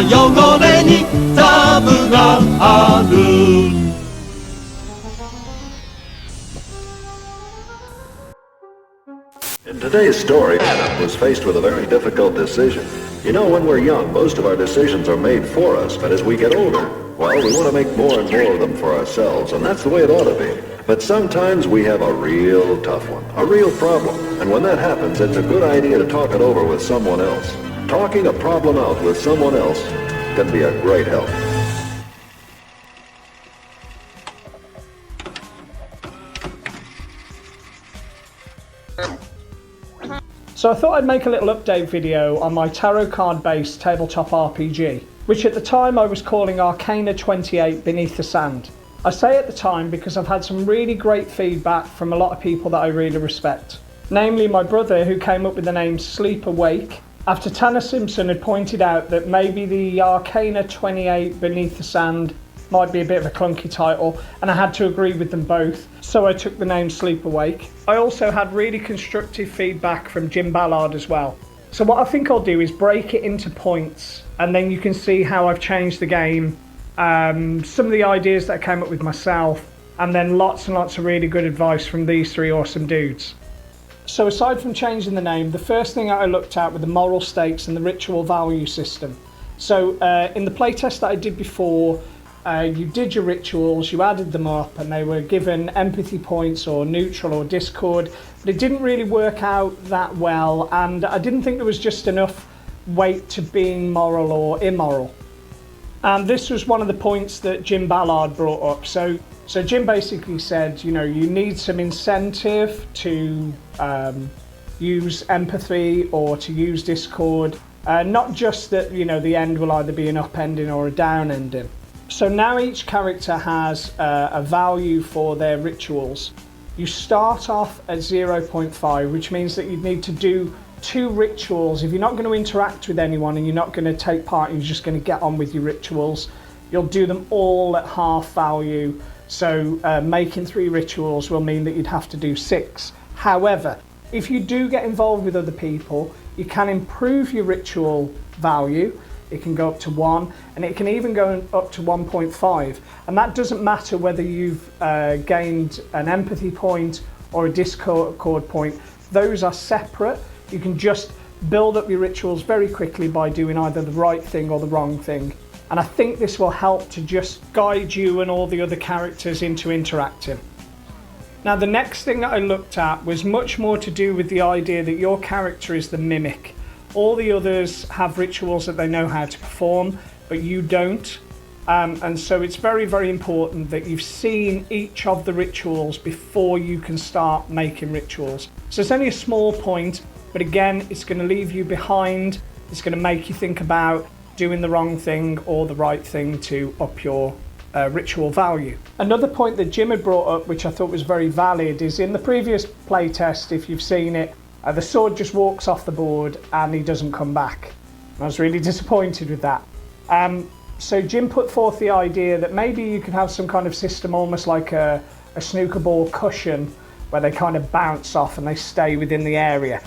汚れにザブがある。In today's story, Adam was faced with a very difficult decision. You know, when we're young, most of our decisions are made for us, but as we get older, well, we want to make more and more of them for ourselves, and that's the way it ought to be. But sometimes we have a real tough one, a real problem, and when that happens, it's a good idea to talk it over with someone else. Talking a problem out with someone else can be a great help. So I thought I'd make a little update video on my tarot card based tabletop RPG, which at the time I was calling Arcana 28 Beneath the Sand. I say at the time because I've had some really great feedback from a lot of people that I really respect. Namely my brother, who came up with the name Sleep Awake, after Tanner Simpson had pointed out that maybe the Arcana 28 Beneath the Sand might be a bit of a clunky title, and I had to agree with them both, so I took the name Sleep Awake. I also had really constructive feedback from Jim Ballard as well. So what I think I'll do is break it into points, and then you can see how I've changed the game, some of the ideas that I came up with myself, and then lots and lots of really good advice from these three awesome dudes. So aside from changing the name, the first thing I looked at were the moral stakes and the ritual value system. So in the playtest that I did before, you did your rituals, you added them up, and they were given empathy points or neutral or discord, but it didn't really work out that well, and I didn't think there was just enough weight to being moral or immoral. And this was one of the points that Jim Ballard brought up. So Jim basically said, you know, you need some incentive to use empathy or to use discord, not just that, you know, the end will either be an up ending or a down ending. So now each character has a value for their rituals. You start off at 0.5, which means that you need to do 2 rituals. If you're not going to interact with anyone and you're not going to take part, you're just going to get on with your rituals, you'll do them all at half value. So making 3 rituals will mean that you'd have to do 6. However, if you do get involved with other people, you can improve your ritual value. It can go up to 1, and it can even go up to 1.5. And that doesn't matter whether you've gained an empathy point or a discord point. Those are separate. You can just build up your rituals very quickly by doing either the right thing or the wrong thing. And I think this will help to just guide you and all the other characters into interacting. Now, the next thing that I looked at was much more to do with the idea that your character is the mimic. All the others have rituals that they know how to perform, but you don't. And so it's very, very important that you've seen each of the rituals before you can start making rituals. So it's only a small point, but again, it's going to leave you behind. It's going to make you think about doing the wrong thing or the right thing to up your ritual value. Another point that Jim had brought up, which I thought was very valid, is in the previous playtest, if you've seen it, the sword just walks off the board and he doesn't come back. I was really disappointed with that. So Jim put forth the idea that maybe you could have some kind of system, almost like a snooker ball cushion, where they kind of bounce off and they stay within the area.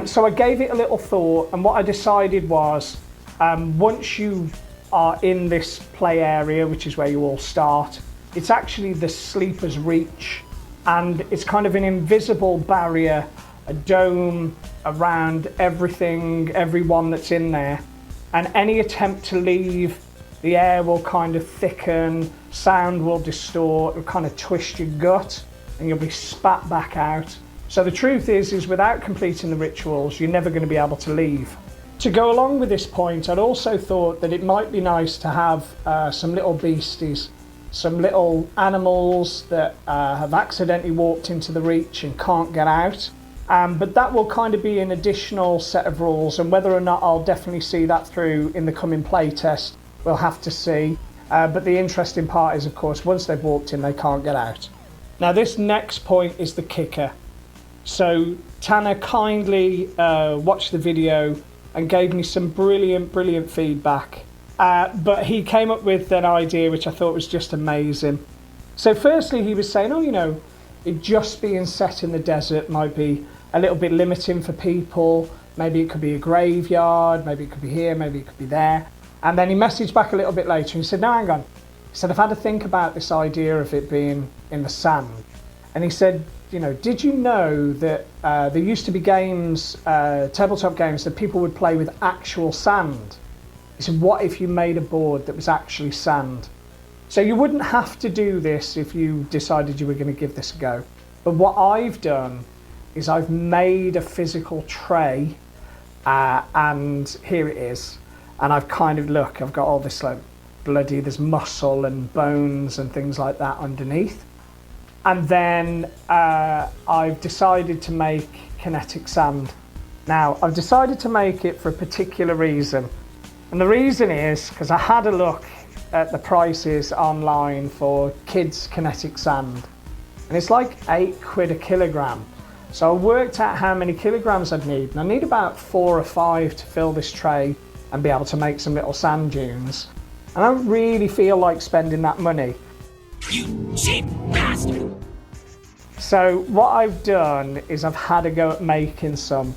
So I gave it a little thought, and what I decided was, once you are in this play area, which is where you all start, it's actually the sleeper's reach, and it's kind of an invisible barrier, a dome around everything, everyone that's in there, and any attempt to leave, the air will kind of thicken, sound will distort, it'll kind of twist your gut, and you'll be spat back out. So the truth is without completing the rituals, you're never going to be able to leave. To go along with this point, I'd also thought that it might be nice to have some little beasties, some little animals that have accidentally walked into the reach and can't get out. But that will kind of be an additional set of rules, and whether or not I'll definitely see that through in the coming playtest, we'll have to see. But the interesting part is, of course, once they've walked in, they can't get out. Now, this next point is the kicker. So Tanner kindly watched the video and gave me some brilliant feedback. But he came up with an idea which I thought was just amazing. So firstly, he was saying, it just being set in the desert might be a little bit limiting for people. Maybe it could be a graveyard, maybe it could be here, maybe it could be there. And then he messaged back a little bit later and he said, no, hang on. He said, I've had to think about this idea of it being in the sand. And he said, you know, did you know that there used to be games, tabletop games, that people would play with actual sand? He said, what if you made a board that was actually sand? So you wouldn't have to do this if you decided you were going to give this a go. But what I've done is I've made a physical tray, and here it is. And I've kind of, look, I've got all this like bloody, there's muscle and bones and things like that underneath. And then I've decided to make kinetic sand. Now, I've decided to make it for a particular reason. And the reason is because I had a look at the prices online for kids' kinetic sand. And it's like £8 a kilogram. So I worked out how many kilograms I'd need. And I need about 4 or 5 to fill this tray and be able to make some little sand dunes. And I don't really feel like spending that money. You cheap bastard! So what I've done is I've had a go at making some,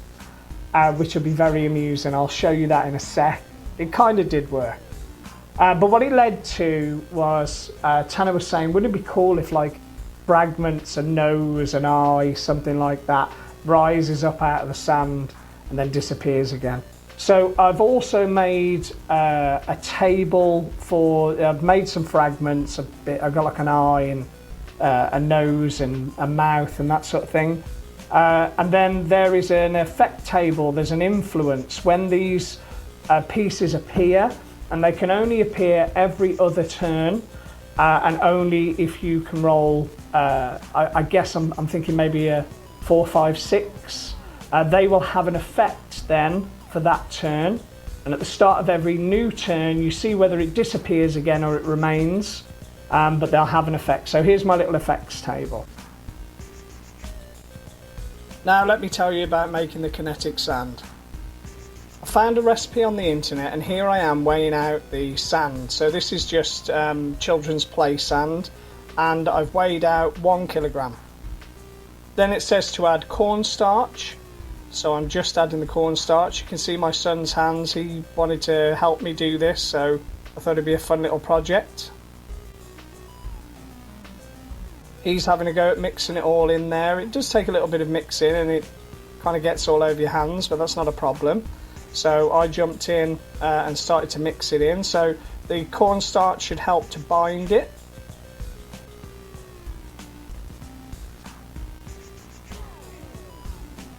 which will be very amusing. I'll show you that in a sec. It kind of did work. But what it led to was, Tanner was saying, wouldn't it be cool if like fragments, a nose, an eye, something like that, rises up out of the sand and then disappears again. So I've also made a table for, I've made some fragments, I've got like an eye and a nose and a mouth and that sort of thing. And then there is an effect table, there's an influence. When these pieces appear, and they can only appear every other turn, and only if you can roll, I guess I'm thinking maybe a 4, 5, 6, they will have an effect then for that turn. And at the start of every new turn, you see whether it disappears again or it remains, but they'll have an effect. So here's my little effects table. Now let me tell you about making the kinetic sand. I found a recipe on the internet and here I am weighing out the sand. So this is just children's play sand, and I've weighed out 1 kilogram. Then it says to add cornstarch. So I'm just adding the cornstarch. You can see my son's hands. He wanted to help me do this, so I thought it'd be a fun little project. He's having a go at mixing it all in there. It does take a little bit of mixing and it kind of gets all over your hands, but that's not a problem. So I jumped in and started to mix it in. So the cornstarch should help to bind it.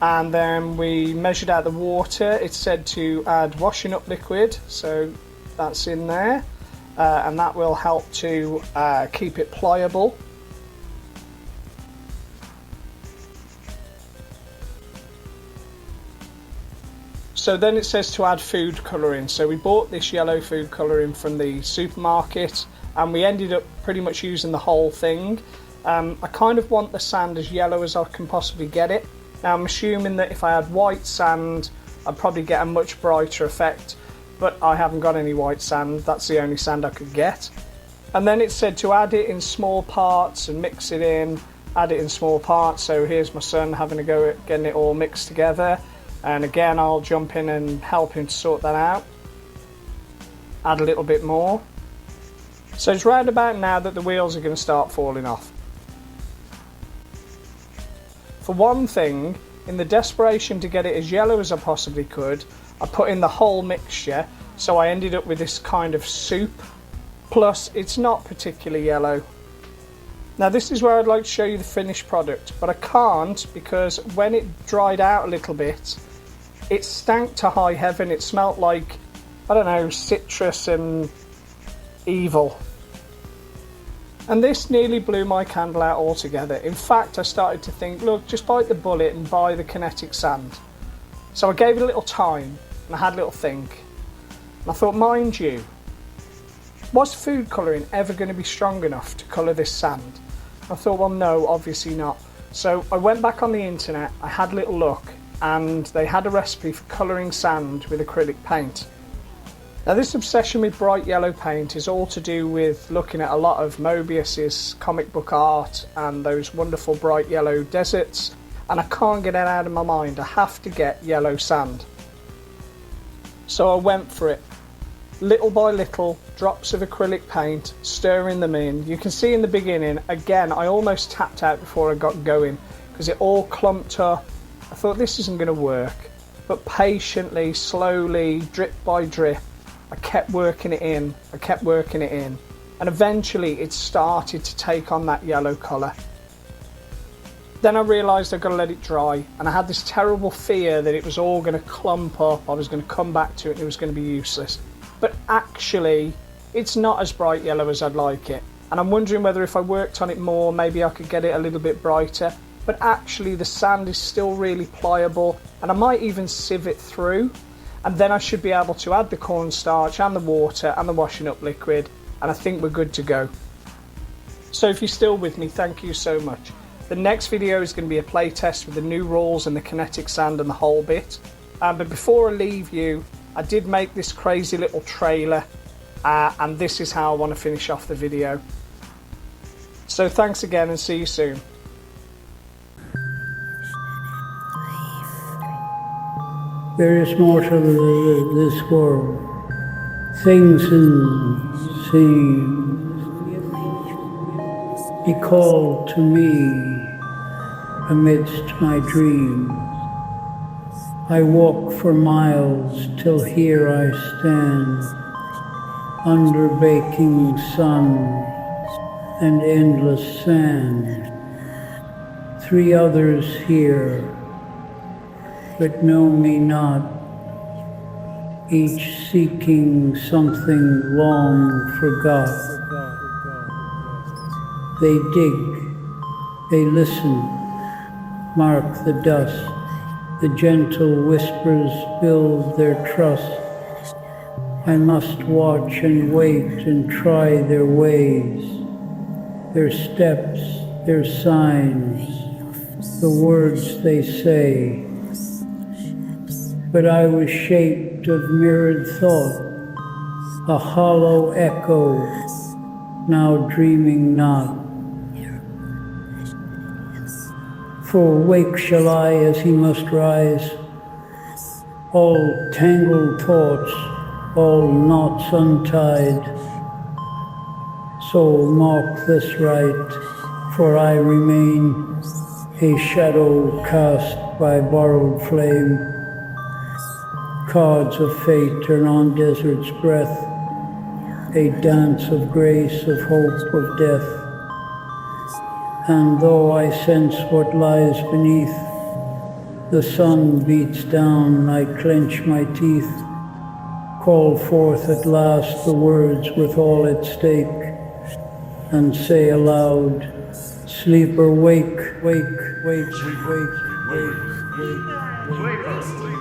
And then we measured out the water. It said to add washing up liquid, so that's in there, and that will help to keep it pliable. So then it says to add food colouring. So we bought this yellow food colouring from the supermarket and we ended up pretty much using the whole thing. I kind of want the sand as yellow as I can possibly get it. Now I'm assuming that if I had white sand I'd probably get a much brighter effect, but I haven't got any white sand, that's the only sand I could get. And then it said to add it in small parts and mix it in, add it in small parts. So here's my son having a go at getting it all mixed together. And again, I'll jump in and help him to sort that out. Add a little bit more. So it's right about now that the wheels are going to start falling off. For one thing, in the desperation to get it as yellow as I possibly could, I put in the whole mixture, so I ended up with this kind of soup. Plus, it's not particularly yellow. Now this is where I'd like to show you the finished product, but I can't because when it dried out a little bit, it stank to high heaven. It smelt like, I don't know, citrus and evil. And this nearly blew my candle out altogether. In fact, I started to think, look, just bite the bullet and buy the kinetic sand. So I gave it a little time and I had a little think. And I thought, mind you, was food colouring ever going to be strong enough to colour this sand? I thought, well, no, obviously not. So I went back on the internet, I had a little look, and they had a recipe for colouring sand with acrylic paint. Now this obsession with bright yellow paint is all to do with looking at a lot of Mobius's comic book art and those wonderful bright yellow deserts, and I can't get it out of my mind. I have to get yellow sand. So I went for it. little by little, drops of acrylic paint, stirring them in. You can see in the beginning, again, I almost tapped out before I got going because it all clumped up. I thought this isn't going to work, but patiently, slowly, drip by drip, I kept working it in, and eventually it started to take on that yellow colour. Then I realised I've got to let it dry, and I had this terrible fear that it was all going to clump up, I was going to come back to it and it was going to be useless. But actually, it's not as bright yellow as I'd like it, and I'm wondering whether if I worked on it more, maybe I could get it a little bit brighter. But actually the sand is still really pliable, and I might even sieve it through, and then I should be able to add the cornstarch and the water and the washing up liquid, and I think we're good to go. So if you're still with me, thank you so much. The next video is going to be a play test with the new rules and the kinetic sand and the whole bit. But before I leave you, I did make this crazy little trailer, and this is how I want to finish off the video. So thanks again, and see you soon. There is more to this world. Things and seems he called to me amidst my dreams. I walk for miles till here I stand under baking sun and endless sand. 3 others here but know me not, each seeking something long forgot. They dig, they listen, mark the dust, the gentle whispers build their trust. I must watch and wait and try their ways, their steps, their signs, the words they say. But I was shaped of mirrored thought, a hollow echo, now dreaming not. For wake shall I as he must rise, all tangled thoughts, all knots untied. So mark this right, for I remain a shadow cast by borrowed flame. Cards of fate turn on desert's breath, a dance of grace, of hope, of death. And though I sense what lies beneath, the sun beats down, I clench my teeth, call forth at last the words with all at stake, and say aloud, sleeper, wake, wake, wake, wake, wake, wake, wake.